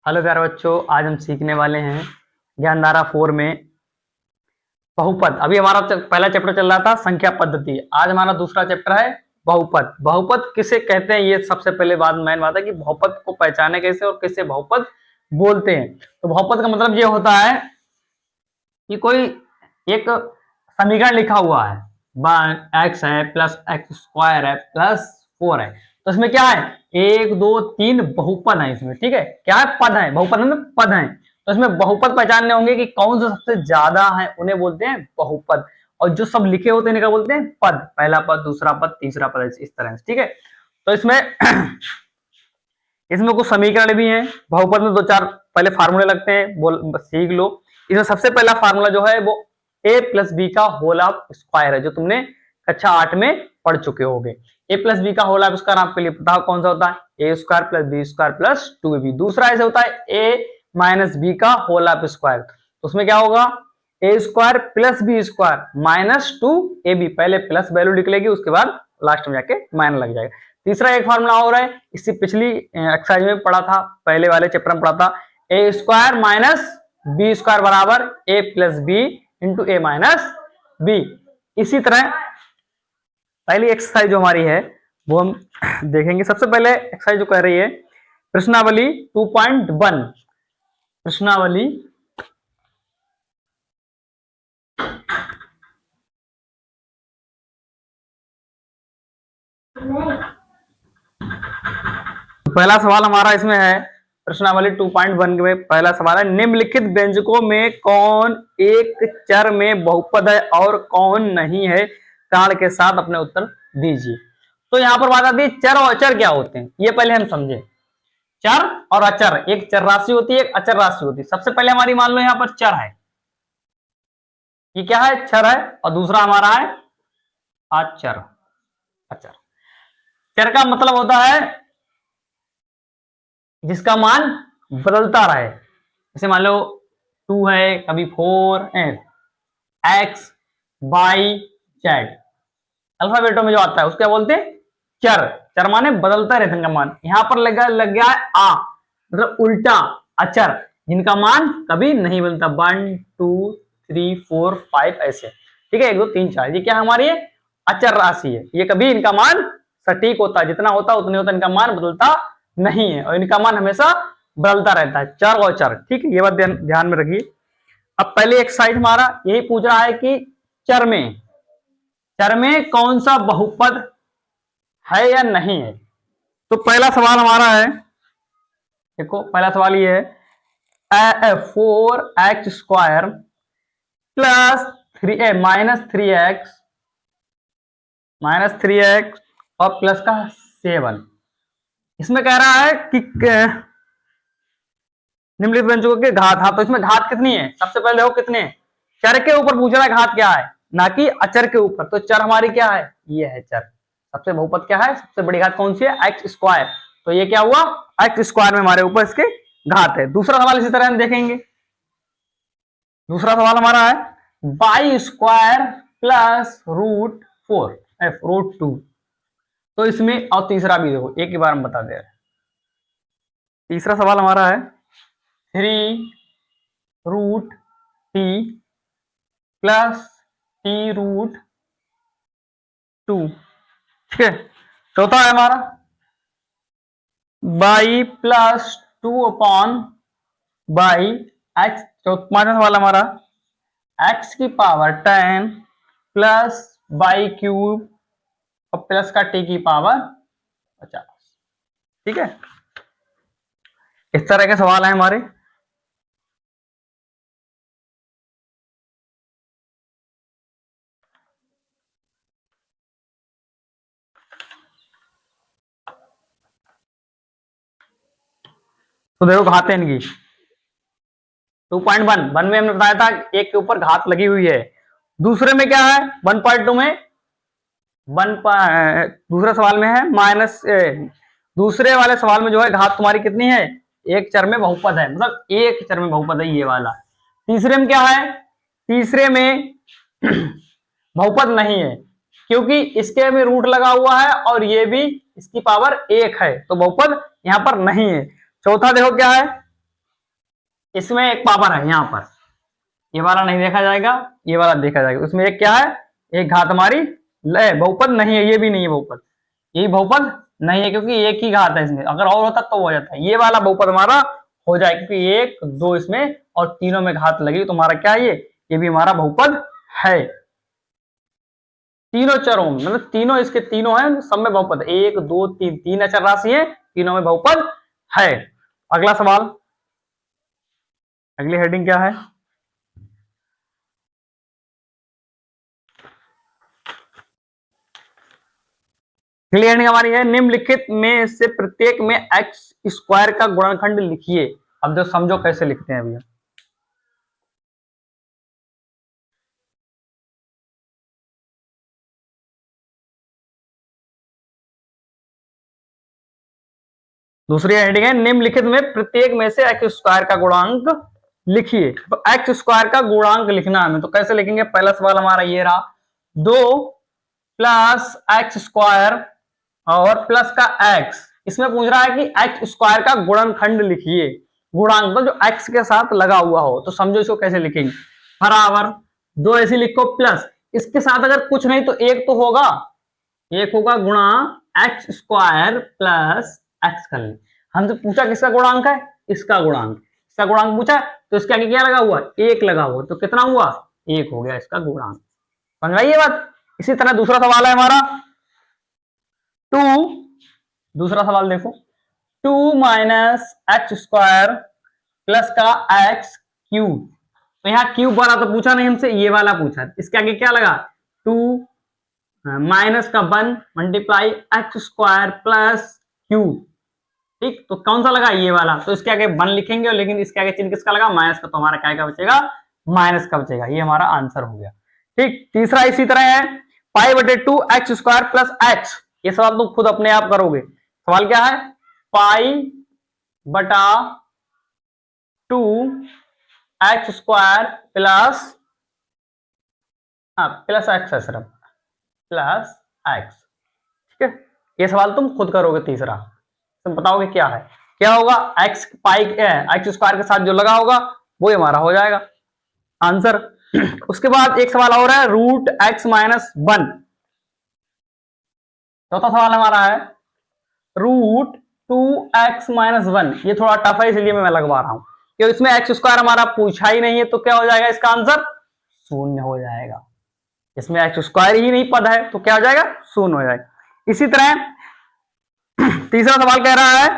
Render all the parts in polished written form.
Hello प्यारे बच्चों, आज हम सीखने वाले हैं ज्ञानधारा 4 में बहुपद। अभी हमारा पहला चैप्टर चल रहा था संख्या पद्धति। आज हमारा दूसरा चैप्टर है बहुपद। बहुपद किसे कहते हैं, ये सबसे पहले मेन बात है कि बहुपद को पहचाने कैसे और किसे बहुपद बोलते हैं। तो बहुपद का मतलब ये होता है कि कोई एक समीकरण लिखा हुआ है, x है प्लस एक्स स्क्वायर है प्लस 4 है, तो इसमें क्या है, 1 2 3 बहुपद है इसमें। ठीक है, क्या है, पद है, बहुपद में पद है। तो इसमें बहुपद पहचानने होंगे कि कौन सा सबसे ज्यादा है, उन्हें बोलते हैं बहुपद। और जो सब लिखे होते हैं इन्हें क्या बोलते हैं, पद। पहला पद, दूसरा पद, तीसरा पद, इस तरह से। ठीक है, तो इसमें इसमें कुछ समीकरण भी हैं। बहुपद में 2-4 पहले फार्मूले लगते हैं, बस सीख लो। इसमें सबसे पहला फार्मूला जो है वो a प्लस बी का होल ऑफ स्क्वायर है, जो तुमने कक्षा 8 में पढ़ चुके होगे। a प्लस बी का होल ऑफ स्क्वायर आपके लिए पता कौन सा होता है, a square plus B square plus 2ab। दूसरा ऐसे होता है a माइनस बी का होल ऑफ स्क्वायर, तो उसमें क्या होगा, a square plus B square minus 2ab। पहले प्लस वैल्यू निकलेगी, उसके बाद लास्ट में जाके माइनस लग जाएगा। तीसरा एक फार्मूला और है, इससे पिछली एक्सरसाइज में पढ़ा था, पहले वाले चैप्टर में पढ़ा था, a square minus B square बराबर a plus B into A minus B. इसी तरह पहली एक्सरसाइज जो हमारी है वो हम देखेंगे। सबसे पहले एक्सरसाइज जो कह रही है प्रश्नावली 2.1। प्रश्नावली पहला सवाल हमारा इसमें है, प्रश्नावली 2.1 में पहला सवाल है, निम्नलिखित व्यंजकों में कौन एक चर में बहुपद है और कौन नहीं है, ताड़ के साथ अपने उत्तर दीजिए। तो यहां पर बात आती है चर और अचर क्या होते हैं, ये पहले हम समझे। चर और अचर, एक चर राशि होती है, एक अचर राशि होती है। सबसे पहले हमारी मान लो यहां पर चर है, ये क्या है, चर है, और दूसरा हमारा है अचर। अचर, चर का मतलब होता है जिसका मान बदलता रहे। जैसे मान लो 2 है, कभी 4 है, एक्स वाई जेड, अल्फाबेटों में जो आता है उसको क्या बोलते हैं, चर। चर माने बदलता रहता है मान। यहां पर लग गया है आ, मतलब उल्टा अचर, जिनका मान कभी नहीं बदलता। 1 2 3 4 5 ऐसे। ठीक है, 1 2 3 4, ये क्या हमारी अचर राशि है, ये कभी इनका मान सटीक होता है, जितना होता उतने होता, इनका मान बदलता नहीं है, और इनका मान हमेशा बदलता रहता है, चर और चर। ठीक है, ये बात ध्यान में रखिए। अब पहले एक्सरसाइज हमारा यही पूछ रहा है कि चर में कौन सा बहुपद है या नहीं है। तो पहला सवाल हमारा है, देखो पहला सवाल ये है, 4x square plus 3 minus 3x और प्लस का 7। इसमें कह रहा है कि निम्नलिखित व्यंजकों के घात। हाँ, तो इसमें घात कितनी है, सबसे पहले देखो कितने, चर के ऊपर पूछ रहा है घात क्या है, ना कि अचर के ऊपर। तो चर हमारी क्या है, ये है चर। सबसे बहुपद क्या है, सबसे बड़ी घात कौन सी है, एक्स स्क्वायर। तो ये क्या हुआ, एक्स स्क्वायर में हमारे ऊपर इसके घात है। दूसरा सवाल इसी तरह हम देखेंगे। दूसरा सवाल हमारा है वाई स्क्वायर प्लस √4 तो इसमें, और तीसरा भी देखो, एक ही बार हम बता दे रहे हैं। तीसरा सवाल हमारा है 3√t प्लस t√2। ठीक है, चौथा है हमारा बाई प्लस 2/बाई x। पांचवा सवाल हमारा x की पावर 10 प्लस बाई क्यूब और प्लस का t की पावर 50। ठीक है, इस तरह के सवाल हैं हमारे। तो देखो घात है इनकी 2.1 में हमने बताया था एक के ऊपर घात लगी हुई है। दूसरे में क्या है, 1.2 में दूसरे सवाल में है माइनस, दूसरे वाले सवाल में जो है घात तुम्हारी कितनी है, एक चर में बहुपद है, मतलब एक चर में बहुपद है ये वाला। तीसरे में क्या है, तीसरे में बहुपद नहीं है, क्योंकि इसके में रूट लगा हुआ है और ये भी इसकी पावर 1 है, तो बहुपद यहां पर नहीं है। चौथा देखो क्या है, इसमें एक पावर है यहाँ पर, ये वाला नहीं देखा जाएगा, ये वाला देखा जाएगा। उसमें एक क्या है, एक घात हमारी बहुपद नहीं है, ये भी नहीं है बहुपद, ये बहुपद नहीं है क्योंकि एक ही घात है इसमें, अगर और होता तो हो जाता है। ये वाला बहुपद हमारा हो जाए क्योंकि एक दो इसमें और तीनों में घात लगी, तो हमारा क्या है, ये भी हमारा बहुपद है। तीनों चरों में, मतलब तीनों इसके तीनों हैं, सब में बहुपद, एक दो तीन, तीन अचर राशि है, तीनों में बहुपद है। अगला सवाल, अगली हेडिंग क्या है, अगली हेडिंग हमारी है निम्नलिखित में से प्रत्येक में एक्स स्क्वायर का गुणनखंड लिखिए। अब जो समझो कैसे लिखते हैं भैया। दूसरी हेडिंग है निम्नलिखित में प्रत्येक में से एक्स स्क्वायर का गुणांक लिखिए। तो एक्स स्क्वायर का गुणांक लिखना है हमें, तो कैसे लिखेंगे। पहला सवाल हमारा ये रहा, 2 प्लस एक्स स्क्वायर और प्लस का एक्स, इसमें पूछ रहा है कि एक्स स्क्वायर का गुणनखंड लिखिए। गुणांक तो जो एक्स के साथ लगा हुआ हो, तो समझो इसको कैसे लिखेंगे। बराबर 2 ऐसे लिखो प्लस, इसके साथ अगर कुछ नहीं तो एक तो होगा, एक होगा गुणा एक्स स्क्वायर प्लस एक्स कर ले। हमसे पूछा किसका गुणांक है, इसका गुणांक, इसका गुणांक पूछा, तो इसके आगे क्या लगा हुआ, एक लगा हुआ, तो कितना हुआ, एक हो गया इसका गुणांक। समझ आई ये बात। इसी तरह दूसरा सवाल है हमारा 2, दूसरा सवाल देखो, 2 माइनस एक्स स्क्वायर प्लस का एक्स क्यूब। तो यहाँ क्यूब वाला तो पूछा नहीं हमसे, ये वाला पूछा, इसके आगे क्या लगा, 2 माइनस का 1 multiply x square plus cube. ठीक, तो कौन सा लगा, ये वाला, तो इसके आगे 1 लिखेंगे, लेकिन इसके आगे चिन्ह किसका लगा, माइनस का, तो हमारा क्या का बचेगा, माइनस का बचेगा। ये हमारा आंसर हो गया। ठीक, तीसरा इसी तरह है, पाई बटे 2 एक्स स्क्वायर प्लस एक्स। ये सवाल तुम खुद अपने आप करोगे। सवाल क्या है, पाई बटा 2 एक्स स्क्वायर प्लस, हाँ प्लस एक्स है सिर्फ, प्लस एक्स। ठीक है, ये सवाल तुम खुद करोगे। तीसरा तुम बताओगे क्या है, क्या होगा, एक्स पाई एक्स स्क्वायर के साथ जो लगा होगा वो हमारा हो जाएगा आंसर। उसके बाद एक सवाल और है, रूट एक्स माइनस 1। चौथा सवाल हमारा है रूट 2x माइनस 1। ये थोड़ा टफ है इसलिए मैं लगवा रहा हूं, क्योंकि इसमें एक्स स्क्वायर हमारा पूछा ही नहीं है, तो क्या हो जाएगा इसका आंसर, शून्य हो जाएगा। इसमें एक्स स्क्वायर ही नहीं पद है, तो क्या हो जाएगा, शून्य हो जाएगा। इसी तरह तीसरा सवाल कह रहा है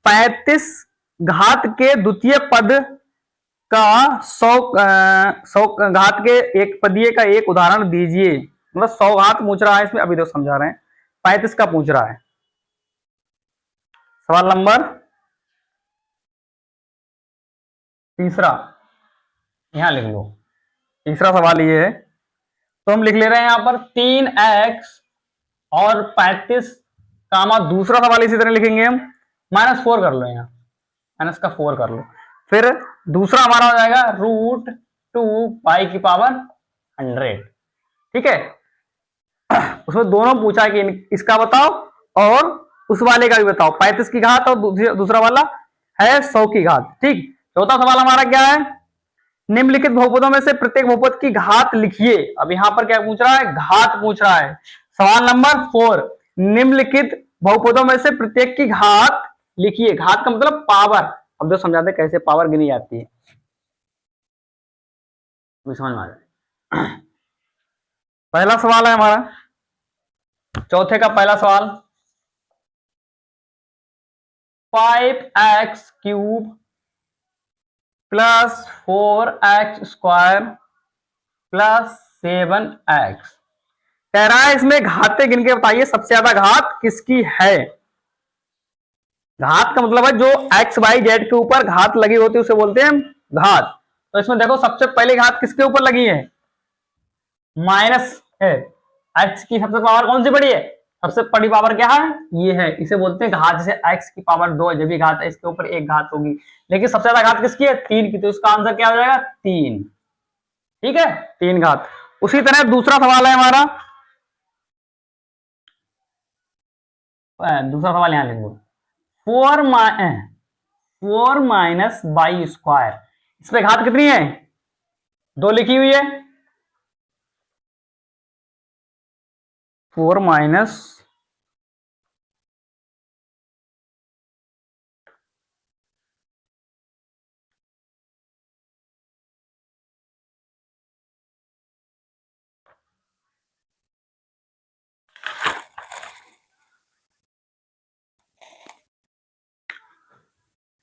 35 घात के द्वितीय पद का 100 घात के एक पदीय का एक उदाहरण दीजिए। मतलब 100 घात पूछ रहा है इसमें, अभी देखो समझा रहे हैं, 35 का पूछ रहा है। सवाल नंबर तीसरा यहां लिख लो। तीसरा सवाल ये है, तो हम लिख ले रहे हैं यहां पर 3x और 35 कामा, दूसरा सवाल इसी तरह लिखेंगे हम, -4 कर लो, यहाँ माइनस का 4 कर लो। फिर दूसरा हमारा हो जाएगा रूट 2 पाई की पावर 100। ठीक है, उसमें दोनों पूछा कि इसका बताओ और उस वाले का भी बताओ, 35 की घात और दूसरा वाला है 100 की घात। ठीक, चौथा सवाल हमारा क्या है, निम्नलिखित बहुपदों में से प्रत्येक बहुपद की घात लिखिए। अब यहां पर क्या पूछ रहा है, घात पूछ रहा है। सवाल नंबर 4, निम्नलिखित बहुपदों में से प्रत्येक की घात लिखिए। घात का मतलब पावर। अब जो समझाते कैसे पावर गिनी जाती है, समझ में आ जाए। पहला सवाल है हमारा, चौथे का पहला सवाल, 5x cube plus 4x square plus 7x। कह रहा है इसमें घातें गिन के बताइए सबसे ज्यादा घात किसकी है। घात का मतलब है जो एक्स वाई जेड के ऊपर घात लगी होती है उसे बोलते हैं घात। तो इसमें देखो सबसे पहले घात किसके ऊपर लगी है, माइनस है। एक्स की सबसे पावर कौन सी बड़ी है, सबसे बड़ी पावर क्या है, ये है, इसे बोलते हैं घात। जैसे एक्स की पावर 2 जब भी घात है इसके ऊपर एक घात होगी, लेकिन सबसे ज्यादा घात किसकी है, 3 की, तो इसका आंसर क्या हो जाएगा, 3। ठीक है, 3 घात। उसी तरह दूसरा सवाल है हमारा, दूसरा सवाल यहां लिख लो, 4 माइनस बाई स्क्वायर। इस पे घात कितनी है, 2 लिखी हुई है, 4 माइनस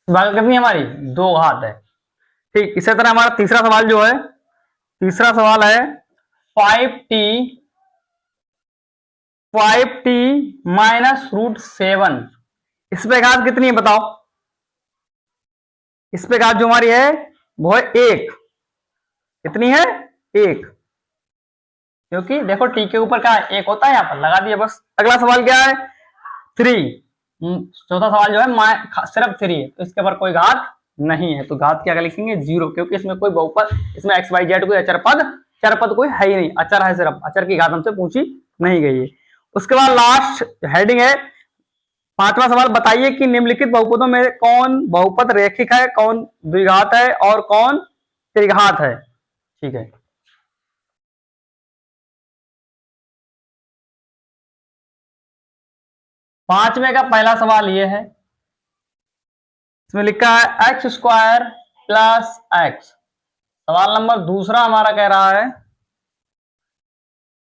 भाग कितनी है हमारी, 2 घात है। ठीक, इसी तरह हमारा तीसरा सवाल जो है, तीसरा सवाल है 5t माइनस √7, इस पे घात कितनी है बताओ। इस पे घात जो हमारी है वो है 1, कितनी है 1, क्योंकि देखो टी के ऊपर क्या है, 1 होता है, यहां पर लगा दिया बस। अगला सवाल क्या है 3, चौथा सवाल जो है सिर्फ 3 है, तो इसके ऊपर कोई घात नहीं है, तो घात क्या लिखेंगे 0, क्योंकि इसमें कोई बहुपद, इसमें एक्स वाई जेड कोई अचर पद कोई है ही नहीं, अचर है सिर्फ, अचर की घात हमसे पूछी नहीं गई है। उसके बाद लास्ट हेडिंग है 5वां सवाल, बताइए कि निम्नलिखित बहुपदों में कौन बहुपद रैखिक है, कौन द्विघात है और कौन त्रिघात है। ठीक है, पांचवें का पहला सवाल ये है, इसमें लिखा है x² प्लस एक्स। सवाल नंबर दूसरा हमारा कह रहा है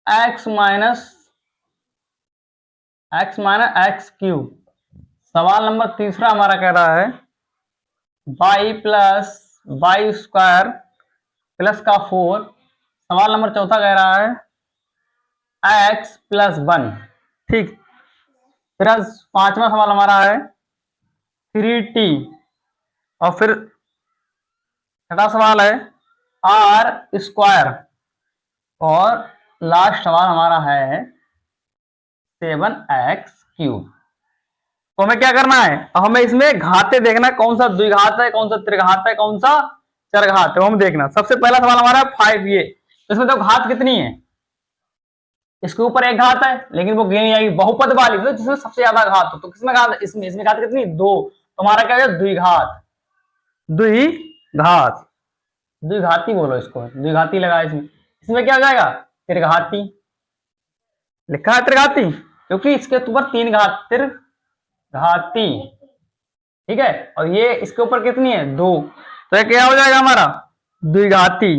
x माइनस एक्स क्यूब। सवाल नंबर तीसरा हमारा कह रहा है y प्लस y² प्लस का 4। सवाल नंबर चौथा कह रहा है x प्लस 1। ठीक, फिर पांचवा सवाल हमारा है 3t, और फिर छठा सवाल है r², और लास्ट सवाल हमारा है 7x³। तो हमें क्या करना है, अब हमें इसमें घाते देखना, कौन सा द्विघात है, कौन सा त्रिघात है, कौन सा चरघात है, हम देखना। सबसे पहला सवाल हमारा 5 ये, तो इसमें तो घात कितनी है, इसके ऊपर एक घात है, लेकिन वो गिनी जाएगी बहुपद वाली, तो जिसमें सबसे ज्यादा घात हो, तो किसमें घात, इसमें घात कितनी 2, तो हमारा क्या है द्विघात, द्विघात, द्विघाती बोलो इसको, द्विघाती लगा इसमें। इसमें क्या हो जाएगा त्रिघाती, लिखा है त्रिघाती, क्योंकि इसके ऊपर 3 घात, त्रिघाती। ठीक है, और ये इसके ऊपर कितनी है 2, तो ये क्या हो जाएगा हमारा द्विघाती,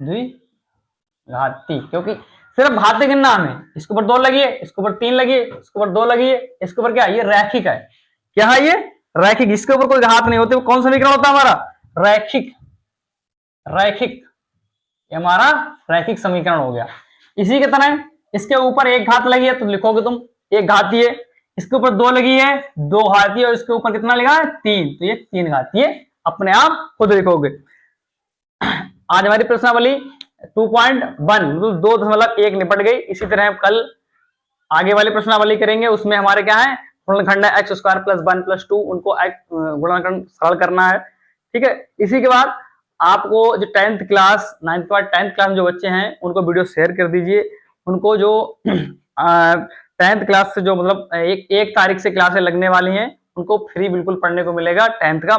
द्विघाती, क्योंकि सिर्फ घाते गिनना हमें, इसके ऊपर 2 लगी है, इसके ऊपर 3 लगी है, इसके ऊपर 2 लगी है, इसके ऊपर क्या है, ये रैखिक है। क्या है ये रैखिक, इसके ऊपर कोई घात नहीं होती, वो कौन सा समीकरण होता है हमारा रैखिक, रैखिक, ये हमारा रैखिक समीकरण हो गया। इसी के तरह इसके ऊपर एक घात लगी है, तो लिखोगे तुम एक घातीय, इसके ऊपर 2 लगी है 2 घातीय, और इसके ऊपर कितना लिखा है 3, तो ये 3 घातीय अपने आप खुद लिखोगे। आज हमारी प्रश्नावली 2.1 2.1 निपट गई। इसी तरह हम कल आगे वाली प्रश्नावली करेंगे, उसमें हमारे क्या है गुणनखंड है x² + 1 + 2, उनको गुणनखंड सरल करना है। ठीक है, इसी के बाद आपको जो 10th class 9th class 10th class में जो बच्चे हैं उनको वीडियो शेयर कर दीजिए, उनको जो 10th क्लास से जो मतलब एक तारीख से क्लासें लगने वाली हैं, उनको फ्री बिल्कुल पढ़ने को मिलेगा 10th का।